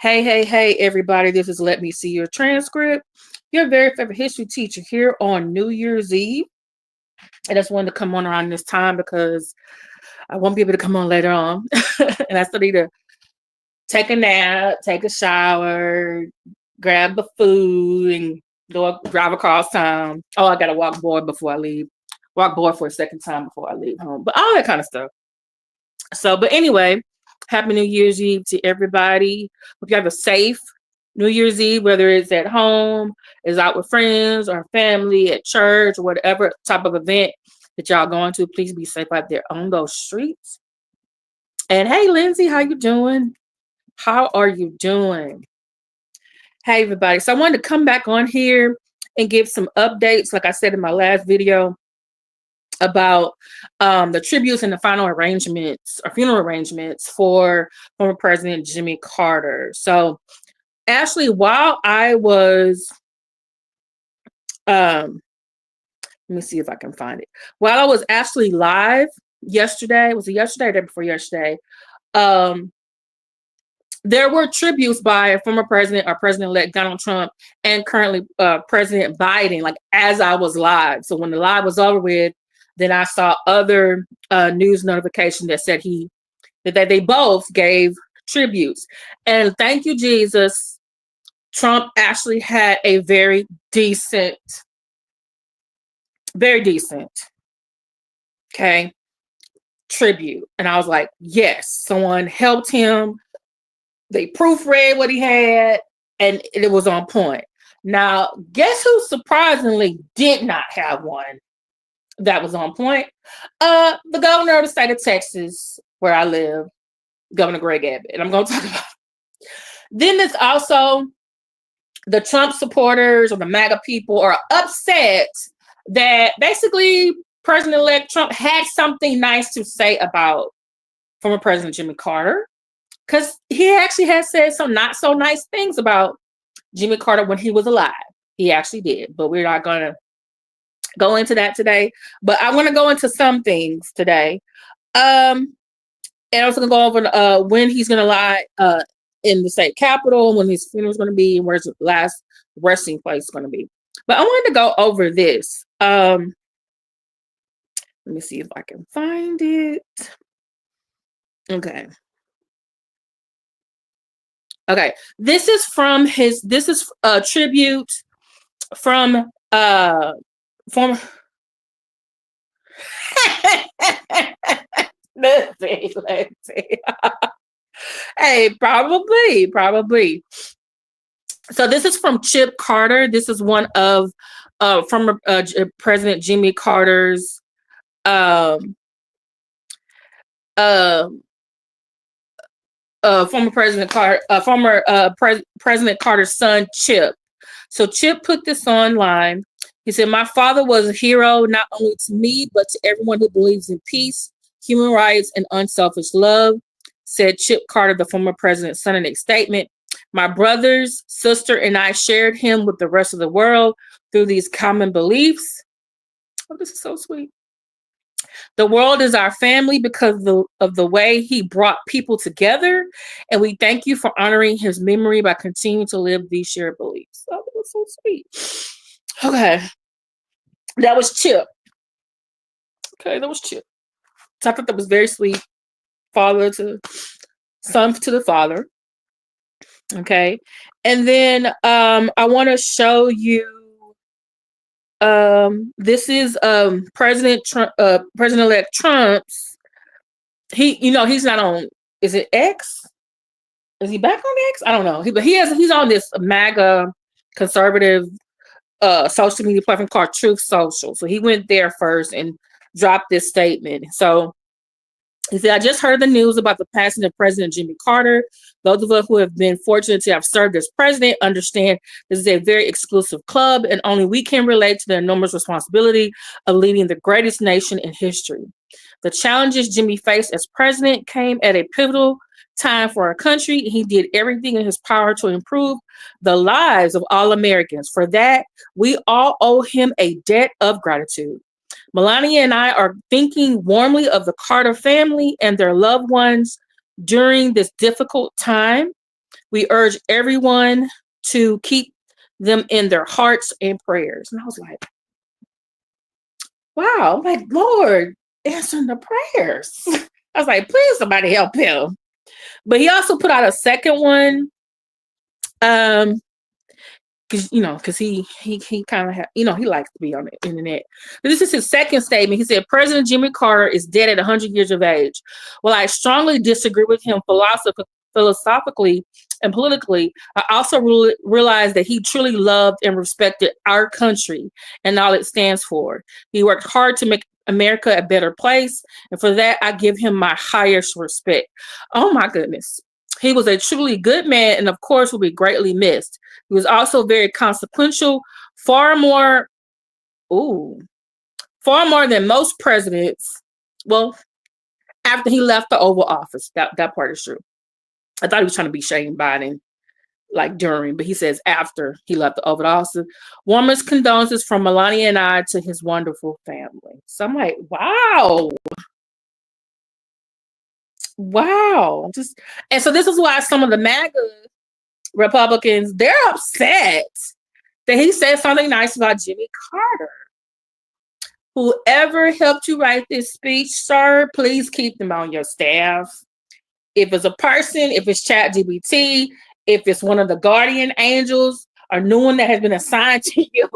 Hey, hey, hey, everybody. This is Let Me See Your Transcript, your very favorite history teacher here on New Year's Eve. I just wanted to come on around this time because I won't be able to come on later on. And I still need to take a nap, take a shower, grab the food, and drive across town. Oh, I got to walk board before I leave. Walk board for a second time before I leave home. But all that kind of stuff. But anyway, happy New Year's Eve to everybody. Hope you have a safe New Year's Eve, whether it's at home, is out with friends or family, at church, or whatever type of event that y'all going to. Please be safe out there on those streets. And hey, Lindsay, how you doing? How are you doing? Hey, everybody. So I wanted to come back on here and give some updates, like I said in my last video, about the tributes and the final arrangements or funeral arrangements for former President Jimmy Carter. So actually, while I was, let me see if I can find it. While I was actually live yesterday, was it yesterday or the day before yesterday? There were tributes by former president or President-elect Donald Trump and currently President Biden, like as I was live. So when the live was over with, then I saw other news notification that said that they both gave tributes. And thank you, Jesus. Trump actually had a very decent, okay, tribute. And I was like, yes, someone helped him. They proofread what he had, and it was on point. Now, guess who surprisingly did not have one that was on point? The governor of the state of Texas, where I live, Governor Greg Abbott. And I'm going to talk about it. Then there's also the Trump supporters or the MAGA people are upset that basically President-elect Trump had something nice to say about former President Jimmy Carter, because he actually has said some not so nice things about Jimmy Carter when he was alive. He actually did, but we're not going to go into that today. But I want to go into some things today. And I was going to go over when he's going to lie in the state capitol, when his funeral is going to be, and where's the last resting place going to be. But I wanted to go over this. Let me see if I can find it. Okay. This is a tribute from former let's see. Hey, probably. So this is from Chip Carter. This is one of former President Jimmy Carter's former President Carter, President Carter's son, Chip. So Chip put this online. He said, "My father was a hero, not only to me, but to everyone who believes in peace, human rights, and unselfish love," said Chip Carter, the former president's son, in a statement. "My brothers, sister, and I shared him with the rest of the world through these common beliefs." Oh, this is so sweet. "The world is our family because of the way he brought people together, and we thank you for honoring his memory by continuing to live these shared beliefs." Oh, that was so sweet. Okay. That was Chip. So I thought that was very sweet. Father to son to the father. Okay. And then I want to show you this is President-elect Trump's. He's not on, is it X? Is he back on X? I don't know. He's on this MAGA conservative social media platform called Truth Social. So he went there first and dropped this statement. So he said, "I just heard the news about the passing of President Jimmy Carter. Those of us who have been fortunate to have served as president understand this is a very exclusive club, and only we can relate to the enormous responsibility of leading the greatest nation in history. The challenges Jimmy faced as president came at a pivotal time for our country. He did everything in his power to improve the lives of all Americans. For that, we all owe him a debt of gratitude. Melania and I are thinking warmly of the Carter family and their loved ones during this difficult time. We urge everyone to keep them in their hearts and prayers. And I was like, wow, I'm like, Lord, answering the prayers. I was like, please somebody help him. But he also put out a second one. Because he kind of he likes to be on the internet. But this is his second statement. He said, President Jimmy Carter is dead at 100 years of age. While I strongly disagree with him philosophically and politically, I also realize that he truly loved and respected our country and all it stands for. He worked hard to make America a better place, and for that, I give him my highest respect. Oh my goodness. He was a truly good man and, of course, will be greatly missed. He was also very consequential, far more than most presidents. Well, after he left the Oval Office, that part is true. I thought he was trying to be Shane Biden, like during, but he says after he left the Oval Office. Warmest condolences from Melania and I to his wonderful family. So I'm like, wow. And so this is why some of the MAGA Republicans, they're upset that he said something nice about Jimmy Carter. Whoever helped you write this speech, sir, please keep them on your staff. If it's a person, if it's ChatGPT, if it's one of the guardian angels or no one that has been assigned to you,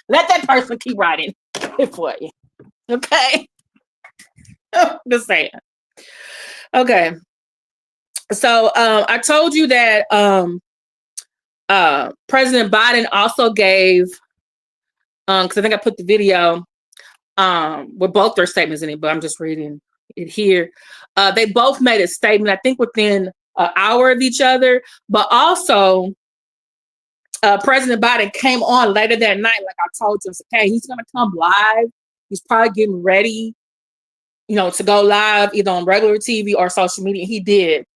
let that person keep writing it for you. Okay? Just saying. Okay. So I told you that President Biden also gave, because I think I put the video with both their statements in it, but I'm just reading it here. They both made a statement, I think within an hour of each other, but also President Biden came on later that night, like I told you, okay, he's going to come live. He's probably getting ready, to go live either on regular TV or social media. He did.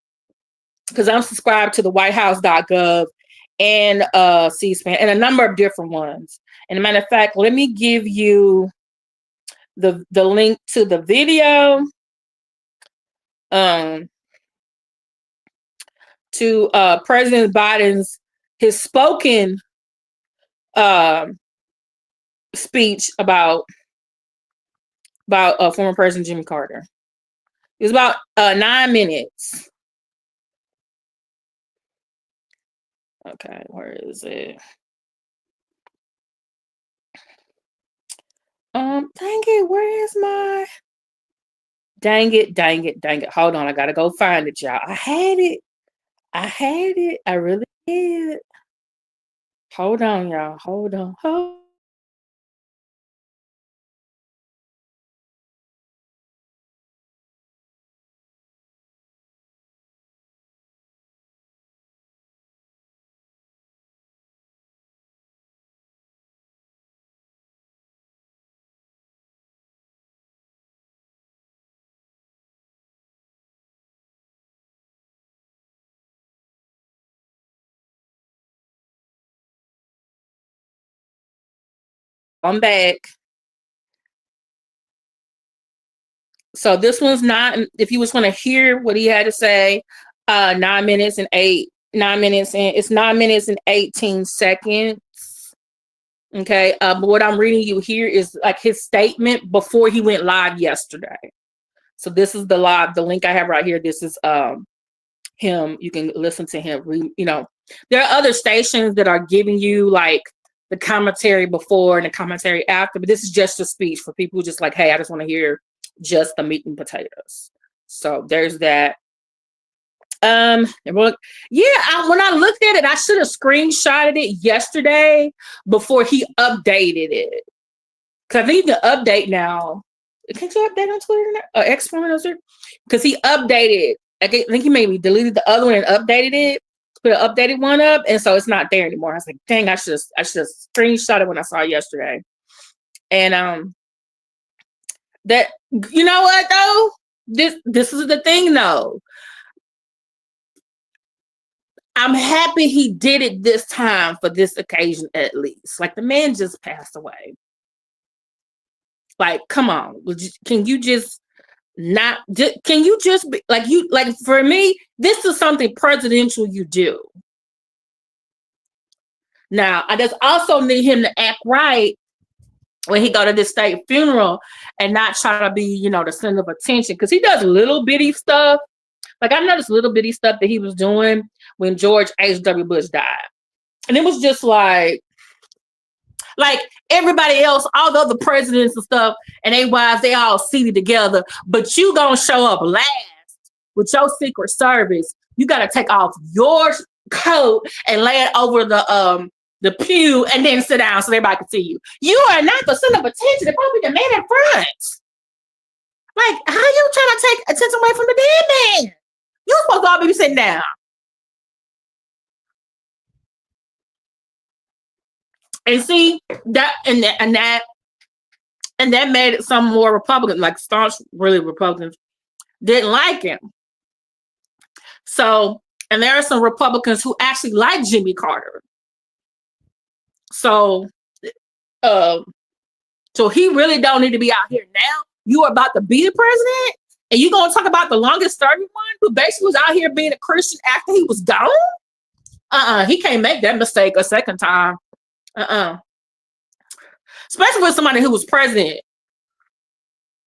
Because I'm subscribed to the whitehouse.gov and C-SPAN and a number of different ones. And a matter of fact, let me give you the link to the video to President Biden's his spoken speech about former President Jimmy Carter. It's about 9 minutes. Okay, where is it? Dang it, where is my... Dang it. Hold on, I gotta go find it, y'all. I had it. I really did. Hold on, y'all. Hold on. I'm back. So this one's not, if you was going to hear what he had to say, 9 minutes and 18 seconds. Okay. But what I'm reading you here is like his statement before he went live yesterday. So this is the link I have right here. This is him. You can listen to him. There are other stations that are giving you like the commentary before and the commentary after, but this is just a speech for people who just like, hey, I just want to hear just the meat and potatoes. So there's that. When I looked at it, I should have screenshotted it yesterday before he updated it. Because I think the update now. Can you update on Twitter or X Twitter? Because he updated. I think he maybe deleted the other one and updated it. Put an updated one up, and so it's not there anymore. I was like, dang, I should have screenshot it when I saw it yesterday. And that, you know what though? This is the thing though. I'm happy he did it this time for this occasion at least. Like the man just passed away. Like, come on. Can you just Not can you just be like you like for me, this is something presidential you do. Now, I just also need him to act right when he go to this state funeral and not try to be, the center of attention because he does little bitty stuff. Like I noticed little bitty stuff that he was doing when George H.W. Bush died. And it was just like everybody else, all the other presidents and stuff, and they wives, they all seated together, but you gonna show up last with your Secret Service. You gotta take off your coat and lay it over the pew and then sit down so everybody can see you. You are not the center of attention. They're probably the man in front. Like, how you trying to take attention away from the dead man? You're supposed to all be sitting down. And see that made it some more Republicans, like staunch, really Republicans, didn't like him. So, and there are some Republicans who actually like Jimmy Carter. So he really don't need to be out here now. You are about to be the president, and you're gonna talk about the longest serving one who basically was out here being a Christian after he was gone. He can't make that mistake a second time. Especially with somebody who was president.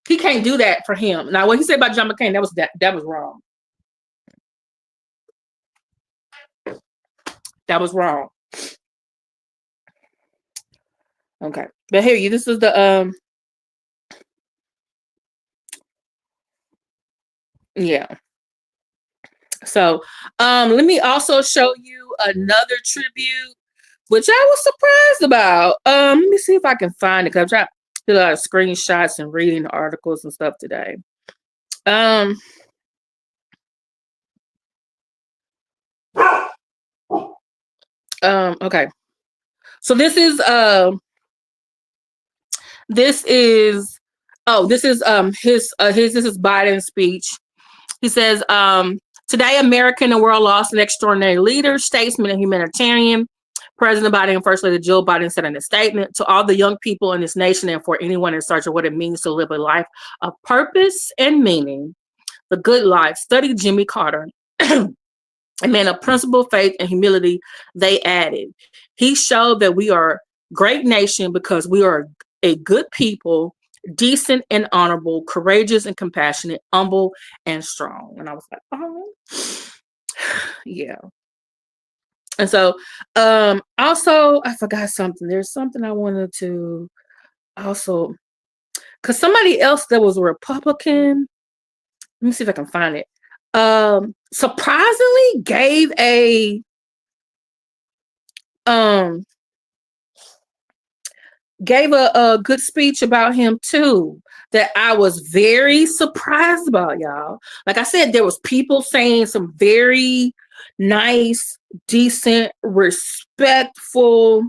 He can't do that for him. Now, what he said about John McCain, that was wrong. That was wrong. Okay. But here, this is the yeah. So let me also show you another tribute, which I was surprised about. Let me see if I can find it, because I'm trying to do a lot of screenshots and reading articles and stuff today. Okay. So this is Biden's speech. He says, today, America and the world lost an extraordinary leader, statesman, and humanitarian. President Biden and First Lady Jill Biden said in a statement, to all the young people in this nation and for anyone in search of what it means to live a life of purpose and meaning, the good life, study Jimmy Carter, a man of principle, faith, and humility, they added. He showed that we are a great nation because we are a good people, decent and honorable, courageous and compassionate, humble and strong. And I was like, oh, yeah. And so, also, I forgot something. There's something I wanted to also, because somebody else that was a Republican, let me see if I can find it, surprisingly gave a good speech about him too, that I was very surprised about, y'all. Like I said, there was people saying some very nice, decent, respectful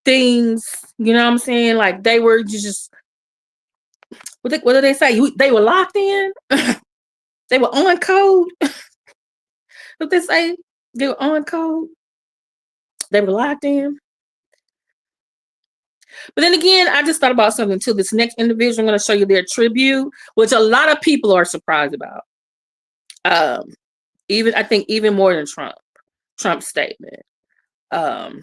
things. You know what I'm saying? Like they were just, what did they say? They were locked in. They were on code. What they say? They were on code. They were locked in. But then again, I just thought about something too. This next individual, I'm going to show you their tribute, which a lot of people are surprised about. I think even more than Trump's statement. But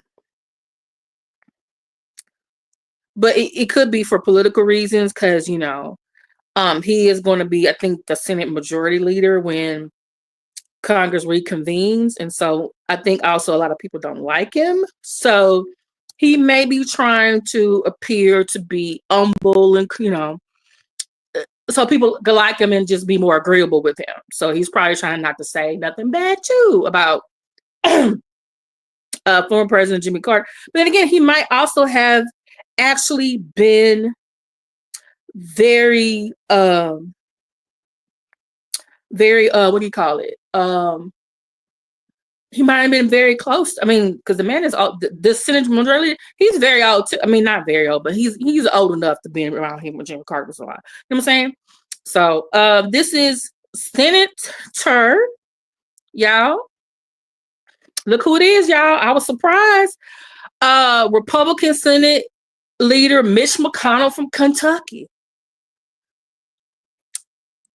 it could be for political reasons, because he is going to be, I think, the Senate Majority Leader when Congress reconvenes, and so I think also a lot of people don't like him. So he may be trying to appear to be humble and so people could like him and just be more agreeable with him. So he's probably trying not to say nothing bad too about former President Jimmy Carter. But then again, he might also have actually been very what do you call it? He might have been very close. I mean, because the man is old. The Senate Majority, he's very old too. I mean, not very old, but he's old enough to be around him when Jimmy Carter was alive. You know what I'm saying? So this is Senator, y'all. Look who it is, y'all. I was surprised. Republican Senate Leader Mitch McConnell from Kentucky.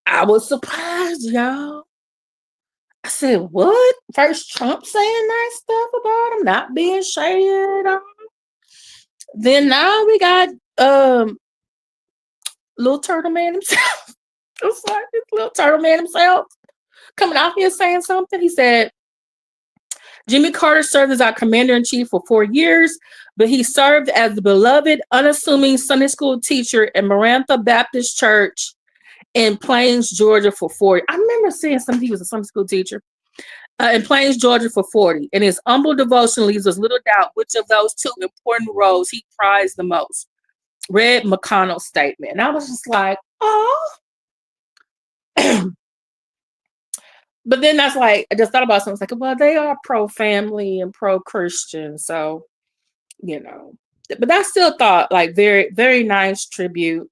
I was surprised, y'all. I said, what? First Trump saying nice stuff about him, not being shady at all. Then now we got little turtle man himself. It's like this little turtle man himself coming out here saying something. He said, Jimmy Carter served as our commander-in-chief for 4 years, but he served as the beloved, unassuming Sunday school teacher at Maranatha Baptist Church in Plains, Georgia for 40. I remember seeing something. He was a Sunday school teacher in Plains, Georgia for 40. And his humble devotion leaves us little doubt which of those two important roles he prized the most. Read McConnell's statement. And I was just like, oh. But then that's like, I just thought about something. It's like, well, they are pro-family and pro-Christian. So, you know. But I still thought like very, very nice tribute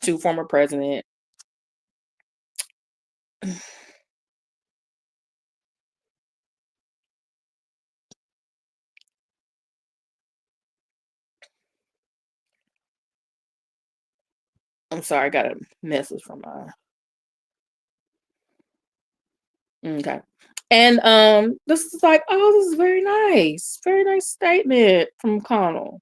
to former president. I'm sorry, I got a message from my. Okay. And this is like, oh, this is very nice. Very nice statement from McConnell.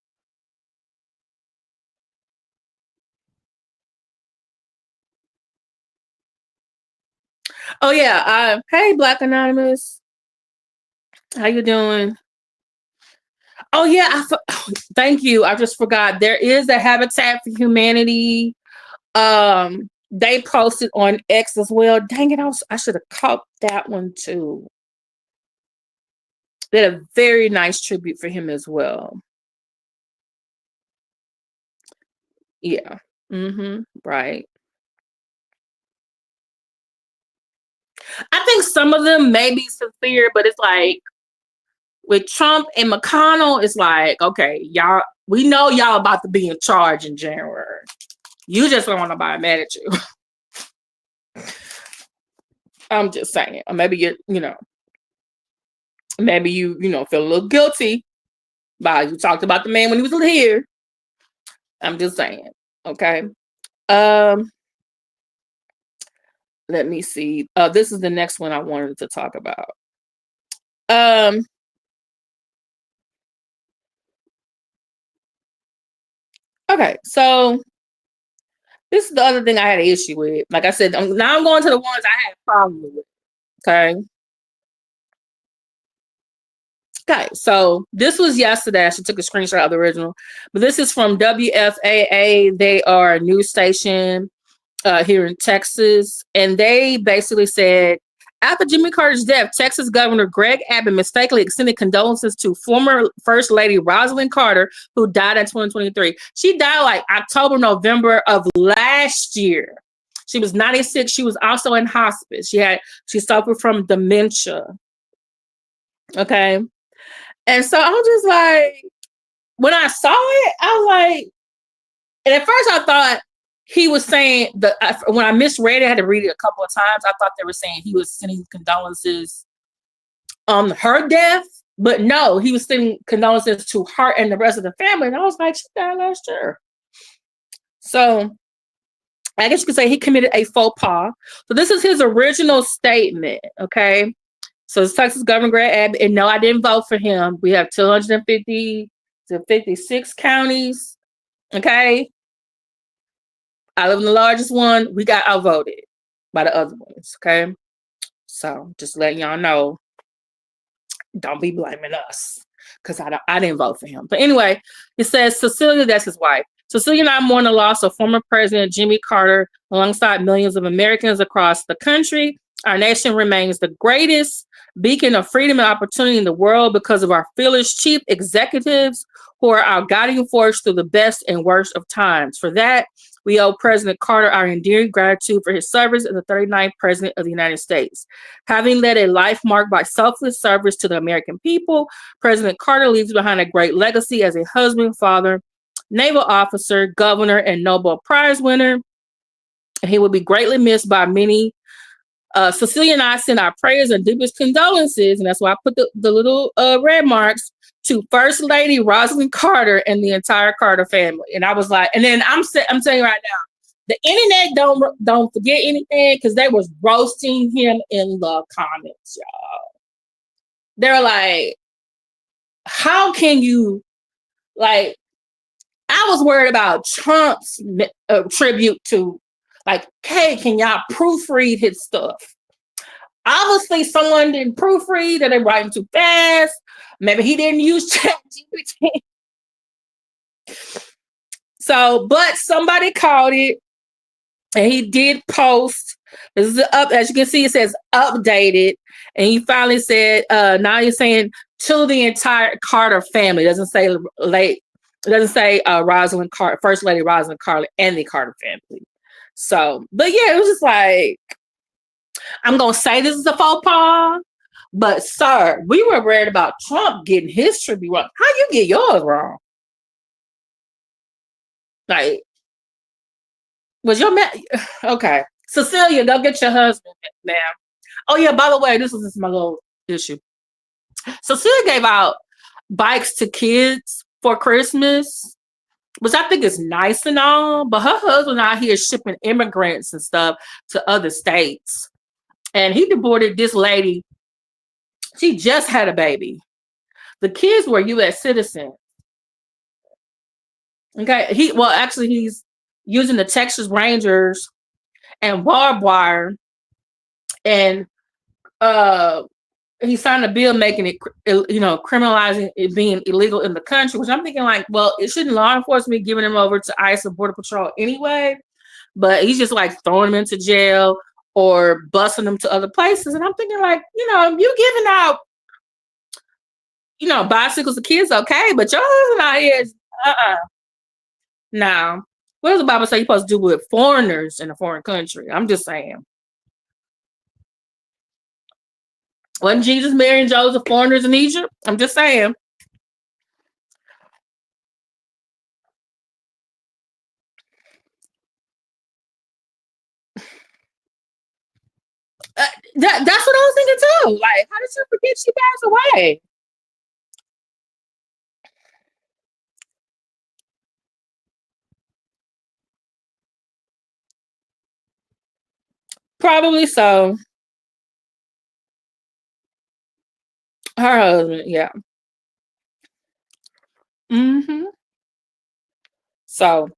Oh yeah. Hey, Black Anonymous. How you doing? Oh yeah, thank you. I just forgot. There is a Habitat for Humanity. They posted on X as well. Dang it, I should have caught that one too. They had a very nice tribute for him as well. Yeah. Right. I think some of them may be sincere, but it's like with Trump and McConnell, it's like, okay, y'all, we know y'all about to be in charge in January. You just don't want nobody mad at you. I'm just saying. Or maybe maybe you feel a little guilty by you talked about the man when he was here. I'm just saying. Okay. Let me see. This is the next one I wanted to talk about. Okay, so this is the other thing I had an issue with. Like I said, now I'm going to the ones I had problems with. Okay. Okay, so this was yesterday. I should took a screenshot of the original, but this is from WFAA. They are a news station here in Texas, and they basically said after Jimmy Carter's death, Texas Governor Greg Abbott mistakenly extended condolences to former First Lady Rosalynn Carter, who died in 2023. She died like October, November of last year. She was 96. She was also in hospice. She suffered from dementia. Okay. And so I was just like, when I saw it, I was like, and at first I thought he was saying when I misread it, I had to read it a couple of times. I thought they were saying he was sending condolences on her death, but no, he was sending condolences to her and the rest of the family. And I was like, she died last year. So I guess you could say he committed a faux pas. So this is his original statement. Okay. So it's Texas Governor Greg Abbott, and no, I didn't vote for him. We have 250 to 56 counties. Okay. I live in the largest one. We got outvoted by the other ones. Okay. So just letting y'all know, don't be blaming us because I didn't vote for him. But anyway, it says Cecilia, that's his wife. Cecilia and I mourn the loss of former President Jimmy Carter alongside millions of Americans across the country. Our nation remains the greatest beacon of freedom and opportunity in the world because of our fearless chief executives who are our guiding force through the best and worst of times. For that, we owe President Carter our endearing gratitude for his service as the 39th President of the United States. Having led a life marked by selfless service to the American people, President Carter leaves behind a great legacy as a husband, father, naval officer, governor, and Nobel Prize winner. He will be greatly missed by many. Cecilia and I send our prayers and deepest condolences, and that's why I put the little red marks, to First Lady Rosalynn Carter and the entire Carter family. And I was like, and then I'm saying right now, The internet don't forget anything because they was roasting him in the comments, y'all. They're like, how can you like? I was worried about Trump's tribute to, like, hey, can y'all proofread his stuff? Obviously, someone didn't proofread, or they writing too fast. Maybe he didn't use ChatGPT. So, but somebody caught it, and he did post. This is up, as you can see, it says updated, and he finally said, now he's saying to the entire Carter family. It doesn't say late. It doesn't say Rosalind Carter, First Lady Rosalind Carter, and the Carter family. So, but yeah, it was just like, I'm gonna say this is a faux pas, but sir, we were worried about Trump getting his tribute wrong. How you get yours wrong? Like, was your man okay? Cecilia, go get your husband, ma'am. Oh yeah, by the way, this is my little issue. Cecilia gave out bikes to kids for Christmas, which I think is nice and all, but her husband out here shipping immigrants and stuff to other states. And he deported this lady. She just had a baby. The kids were U.S. citizens. Okay. He's using the Texas Rangers and barbed wire. And he signed a bill making it, criminalizing it being illegal in the country, which I'm thinking like, well, it shouldn't law enforcement be giving him over to ICE or Border Patrol anyway, but he's just like throwing him into jail or busing them to other places. And I'm thinking like, you giving out, bicycles to kids, okay, but your husband out here is, Now, what does the Bible say you're supposed to do with foreigners in a foreign country? I'm just saying. Wasn't Jesus, Mary, and Joseph foreigners in Egypt? I'm just saying. That's what I was thinking too. Like, how did you forget she passed away? Probably so. Her husband, yeah. hmm So,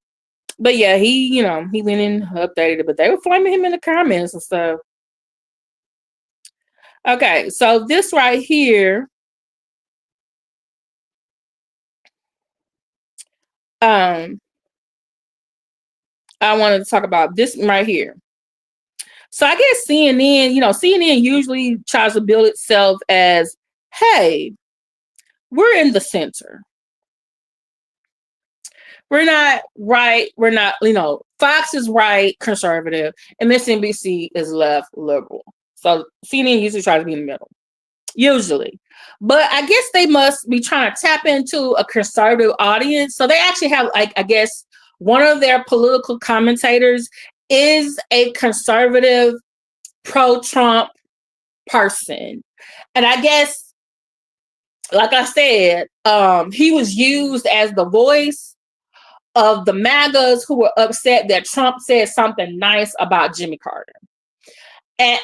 but yeah, he went in, updated it, but they were flaming him in the comments and stuff. Okay, so this right here, um, I wanted to talk about this right here. So I guess CNN usually tries to build itself as, hey, we're in the center. We're not right. We're not, Fox is right, conservative, and MSNBC is left, liberal. So CNN usually tries to be in the middle, usually. But I guess they must be trying to tap into a conservative audience. So they actually have, like, I guess one of their political commentators is a conservative pro-Trump person. And I guess, like I said, he was used as the voice of the MAGAs who were upset that Trump said something nice about Jimmy Carter. And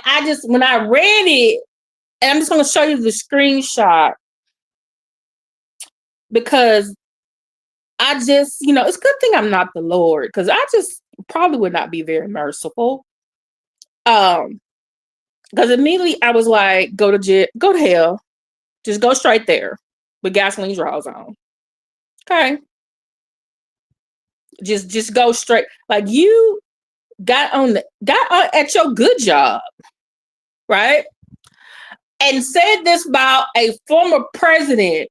when I read it, and I'm just going to show you the screenshot because I just, it's a good thing I'm not the Lord, because I just probably would not be very merciful. Because immediately I was like, go to hell. Just go straight there with gasoline draws on. Okay. Just go straight. Like, you got on at your good job, right? And said this about a former president,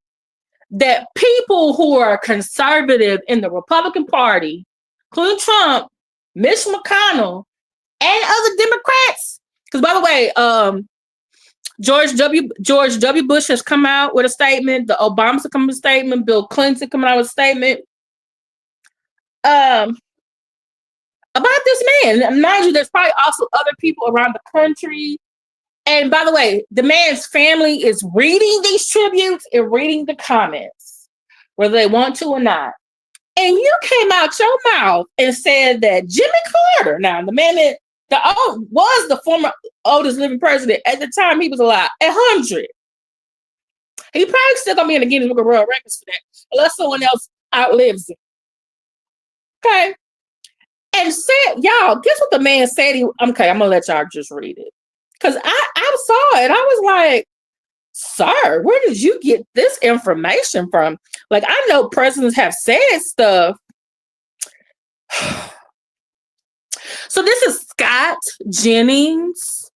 that people who are conservative in the Republican Party, including Trump, Mitch McConnell, and other Democrats. Because, by the way, George W. Bush has come out with a statement. The Obamas have come with a statement. Bill Clinton coming out with a statement about this man. And mind you, there's probably also other people around the country. And by the way, the man's family is reading these tributes and reading the comments, whether they want to or not. And you came out your mouth and said that Jimmy Carter, now the man that was the former oldest living president at the time he was alive, 100. He probably still gonna be in the Guinness Book of World Records for that, unless someone else outlives him. Okay. And said, y'all, guess what the man said? Okay, I'm gonna let y'all just read it. Because I saw it. I was like, sir, where did you get this information from? Like, I know presidents have said stuff. So this is Scott Jennings.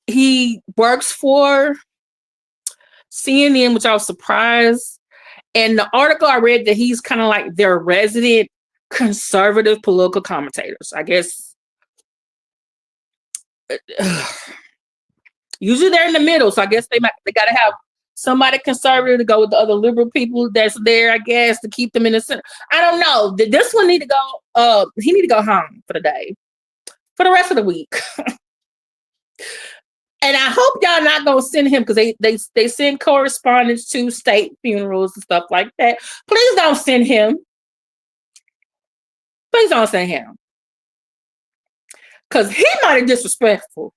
He works for CNN, which I was surprised. And the article I read that he's kind of like their resident conservative political commentators. I guess usually they're in the middle, so I guess they got to have somebody conservative to go with the other liberal people that's there, I guess, to keep them in the center. I don't know. Did this one need to go? He need to go home for the day, for the rest of the week. And I hope y'all not gonna send him, because they send correspondence to state funerals and stuff like that. Please don't send him. Please don't send him. Because he might have disrespectful.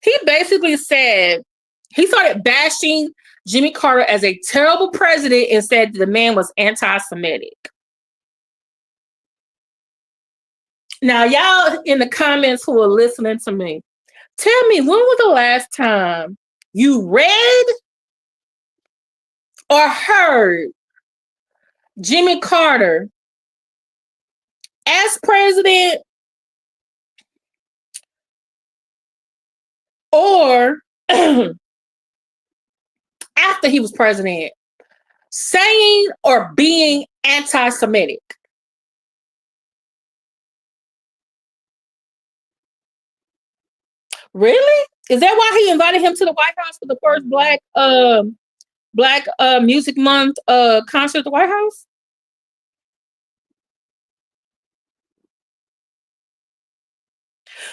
He basically said, he started bashing Jimmy Carter as a terrible president and said the man was anti-Semitic. Now, y'all in the comments who are listening to me, tell me, when was the last time you read or heard Jimmy Carter as president or after he was president saying or being anti-Semitic? Really? Is that why he invited him to the White House for the first Black Music Month concert at the White House?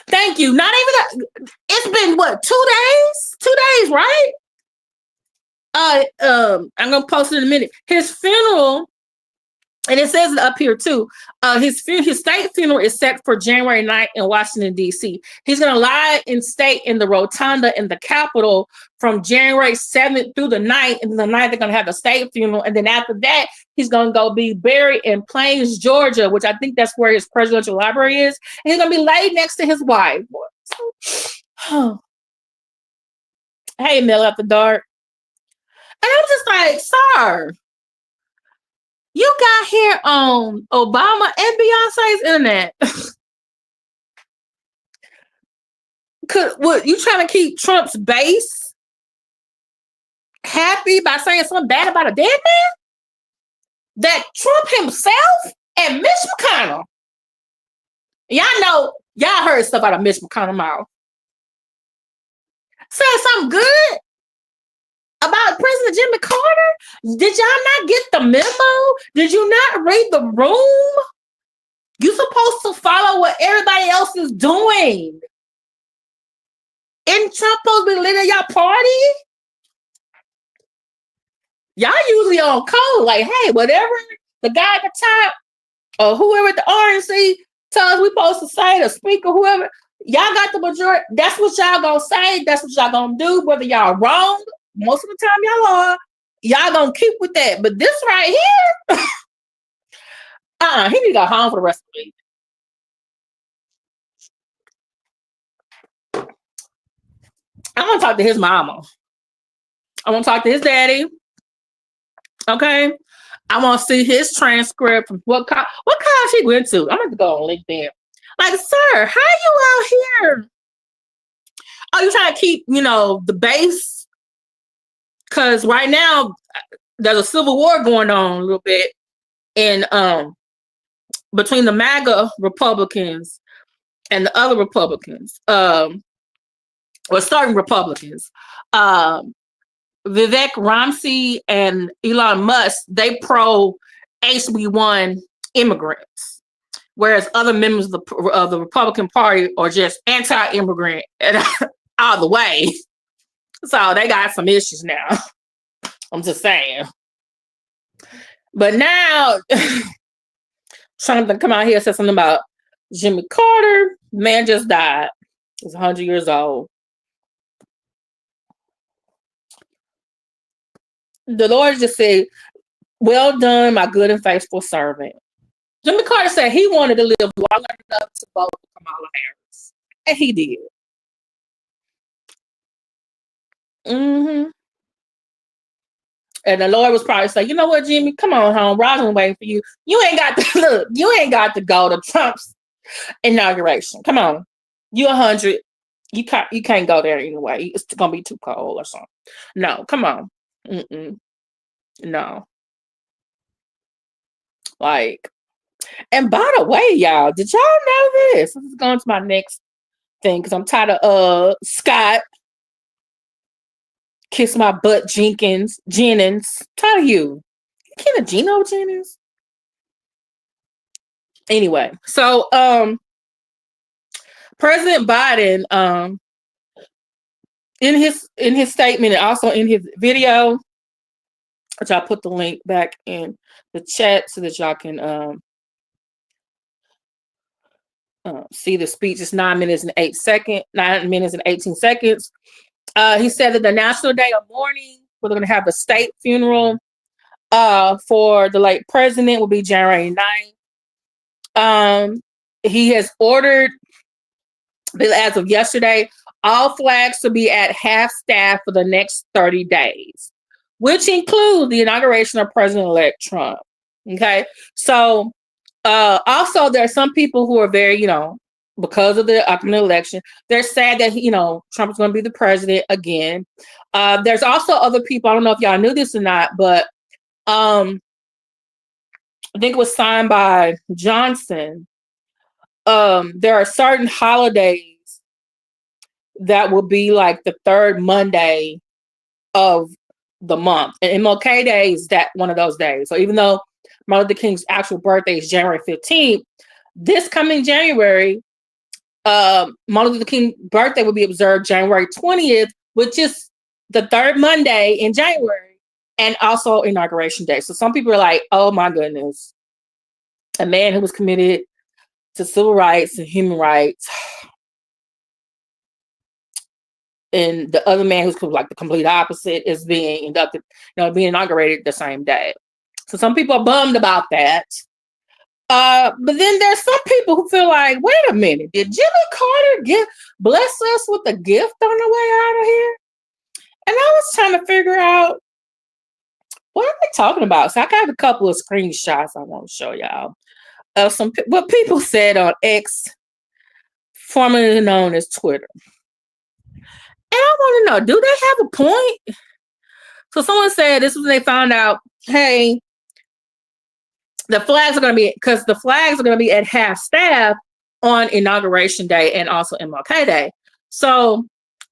Thank you. Not even that. It's been what, 2 days? 2 days, right? I'm gonna post it in a minute. His funeral, and it says it up here too. His state funeral is set for January 9th in Washington, D.C. He's going to lie in state in the Rotunda in the Capitol from January 7th through the 9th. And then the 9th, they're going to have the state funeral. And then after that, he's going to go be buried in Plains, Georgia, which I think that's where his presidential library is. And he's going to be laid next to his wife. Hey, Mel After Dark. And I'm just like, sir, you got here on Obama and Beyonce's internet. What, you trying to keep Trump's base happy by saying something bad about a dead man? That Trump himself and Mitch McConnell. Y'all know, y'all heard stuff out of Mitch McConnell's mouth. Saying something good about President Jimmy Carter? Did y'all not get the memo? Did you not read the room? You're supposed to follow what everybody else is doing. Isn't Trump supposed to be leading y'all party? Y'all usually on code, like, hey, whatever the guy at the top or whoever at the RNC tells us we supposed to say, the speaker, whoever, y'all got the majority. That's what y'all gonna say. That's what y'all gonna do, whether y'all wrong. Most of the time y'all are. Y'all gonna keep with that. But this right here, he need to go home for the rest of the week. I'm gonna talk to his mama. I want to talk to his daddy. Okay. I want to see his transcript from what college he went to. I'm going to go on LinkedIn. Like, sir, how you out here? Oh, you trying to keep, the base? Because right now there's a civil war going on a little bit in between the MAGA Republicans and the other Republicans, or certain Republicans. Vivek Ramsey and Elon Musk, they pro HB1 immigrants, whereas other members of the Republican Party are just anti-immigrant all the way. So they got some issues now. I'm just saying. But now Trump to come out here and say something about Jimmy Carter. Man just died. He's 100 years old. The Lord just said, well done, my good and faithful servant. Jimmy Carter said he wanted to live long enough to vote for Kamala Harris. And he did. Mm-hmm. And the Lord was probably saying, you know what, Jimmy, come on home. Rosalind's waiting for you. You ain't got to look, you ain't got to go to Trump's inauguration. Come on. You 100. You can't go there anyway. It's gonna be too cold or something. No, come on. Mm-mm. No. Like, and by the way, y'all, did y'all know this? This is going to my next thing because I'm tired of Scott Kiss My Butt Jennings. Tired of you. Kind of Geno Jennings. Anyway, so President Biden in his statement and also in his video, which I'll put the link back in the chat so that y'all can see the speech. It's 9 minutes and 18 seconds. He said that the National Day of Mourning, we're going to have a state funeral for the late president, will be January 9th. He has ordered, as of yesterday, all flags to be at half staff for the next 30 days, which includes the inauguration of President-elect Trump. Okay, so also there are some people who are very, because of the upcoming election, they're sad that Trump is going to be the president again. There's also other people. I don't know if y'all knew this or not, but I think it was signed by Johnson. There are certain holidays that will be like the third Monday of the month, and MLK Day is that one of those days. So even though Martin Luther King's actual birthday is January 15th, this coming January, Martin Luther King's birthday will be observed January 20th, which is the third Monday in January, and also Inauguration Day. So some people are like, oh my goodness, a man who was committed to civil rights and human rights, and the other man who's like the complete opposite is being inducted, being inaugurated the same day. So some people are bummed about that. But then there's some people who feel like, wait a minute, did Jimmy Carter bless us with a gift on the way out of here? And I was trying to figure out, what are they talking about? So I got a couple of screenshots I want to show y'all of what people said on X, formerly known as Twitter. And I want to know, do they have a point? So someone said this was when they found out, hey, the flags are going to be at half staff on Inauguration Day and also MLK Day. So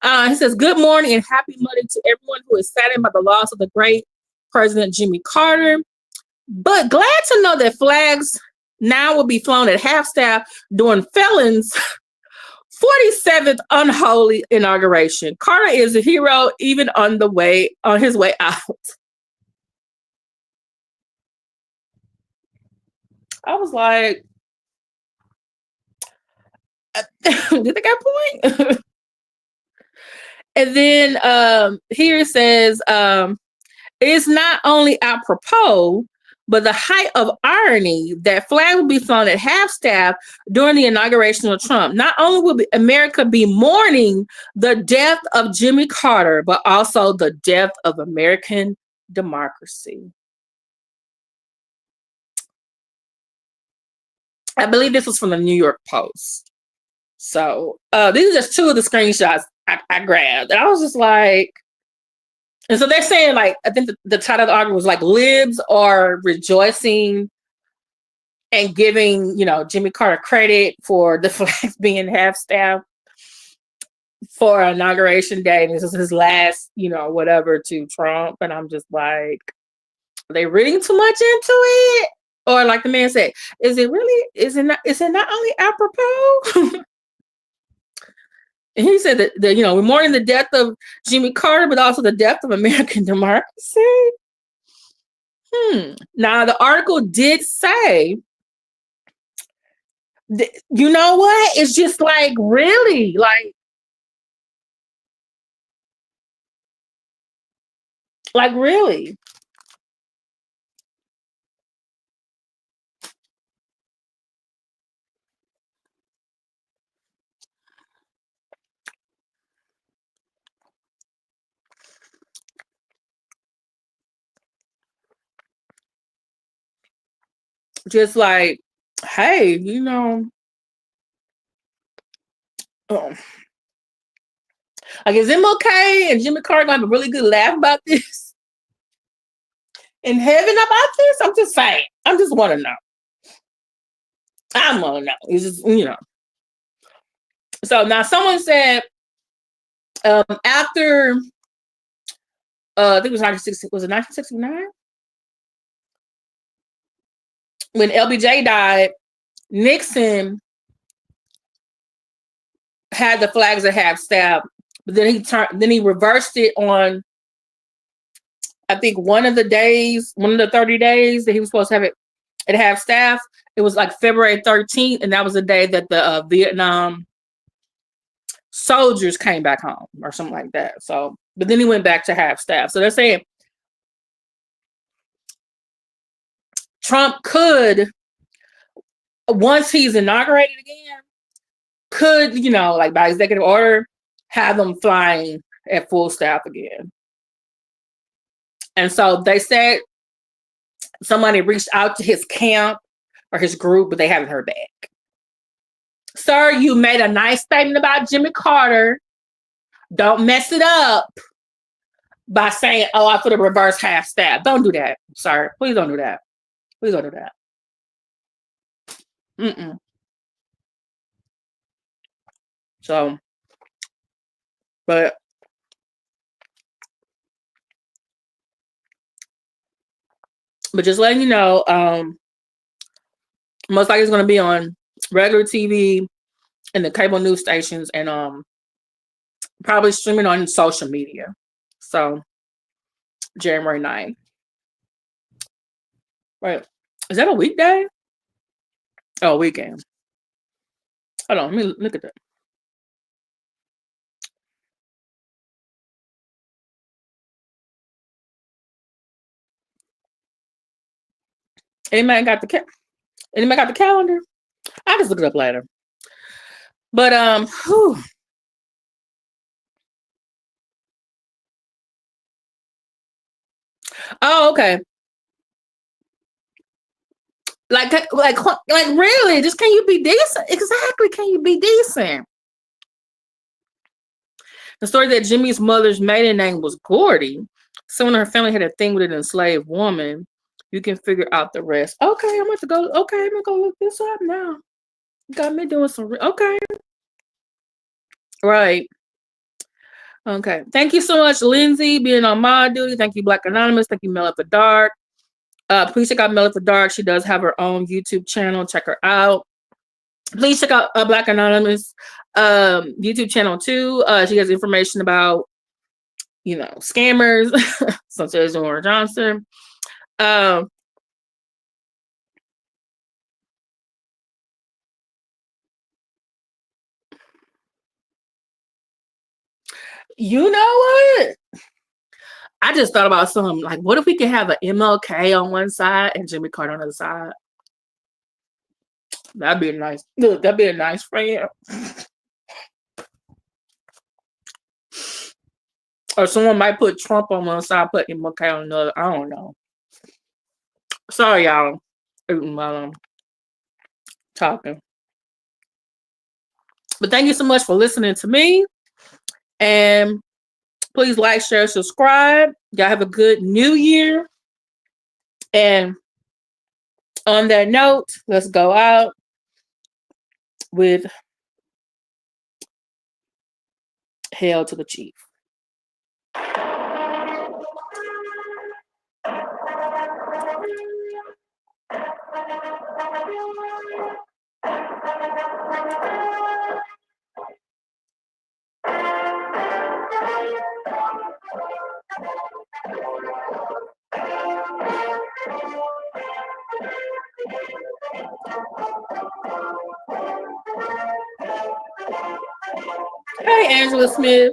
he says, good morning and happy Monday to everyone who is saddened by the loss of the great President Jimmy Carter. But glad to know that flags now will be flown at half staff during Felon's 47th unholy inauguration. Carter is a hero even on his way out. I was like, did they got a point? And then here it says, it's not only apropos, but the height of irony that flag will be flown at half staff during the inauguration of Trump. Not only will America be mourning the death of Jimmy Carter, but also the death of American democracy. I believe this was from the New York Post. So these are just two of the screenshots I grabbed. And I was just like, and so they're saying, like, I think the title of the article was like, libs are rejoicing and giving, Jimmy Carter credit for the flags being half staff for Inauguration Day. And this is his last, whatever to Trump. And I'm just like, are they reading too much into it? Or like the man said, is it not only apropos? And he said that we're mourning the death of Jimmy Carter, but also the death of American democracy. Now the article did say, you know what? It's just like really, like really. Just like, hey, um, like is MLK and Jimmy Carter gonna have a really good laugh about this in heaven about this? I'm just saying. I just want to know. I want to know. It's just. So now someone said after I think it was 1960. Was it 1969 when LBJ died? Nixon had the flags at half staff, but then he reversed it on, I think, one of the 30 days that he was supposed to have it at half staff. It was like February 13th, and that was the day that the Vietnam soldiers came back home or something like that. So, but then he went back to half staff. So they're saying Trump could, once he's inaugurated again, could, like by executive order, have them flying at full staff again. And so they said somebody reached out to his camp or his group, but they haven't heard back. Sir, you made a nice statement about Jimmy Carter. Don't mess it up by saying, oh, I put a reverse half staff. Don't do that, sir. Please don't do that. Please don't do that. Mm-mm. So, but just letting you know, most likely it's going to be on regular TV and the cable news stations, and probably streaming on social media. So, January 9th. Right. Is that a weekday? Oh, weekend. Hold on, let me look at that. Anybody got the calendar? I just look it up later. But oh, okay. Like really? Just can you be decent? Exactly. Can you be decent? The story that Jimmy's mother's maiden name was Gordy. Someone in her family had a thing with an enslaved woman. You can figure out the rest. Okay, I'm going to go. Okay, I'm gonna go look this up now. Got me doing some. Okay, right. Okay. Thank you so much, Lindsay, being on my duty. Thank you, Black Anonymous. Thank you, Mel at the Dark. Please check out Mel at the Dark. She does have her own YouTube channel. Check her out. Please check out Black Anonymous YouTube channel too. She has information about, scammers such as Nora Johnson. You know what? I just thought about something like, what if we could have an MLK on one side and Jimmy Carter on the other side? That'd be a nice. Look, that'd be a nice friend. Or someone might put Trump on one side, put MLK on the other. I don't know. Sorry, y'all. While I'm talking. But thank you so much for listening to me. And please like, share, subscribe. Y'all have a good new year. And on that note, let's go out with Hail to the Chief. Angela Smith.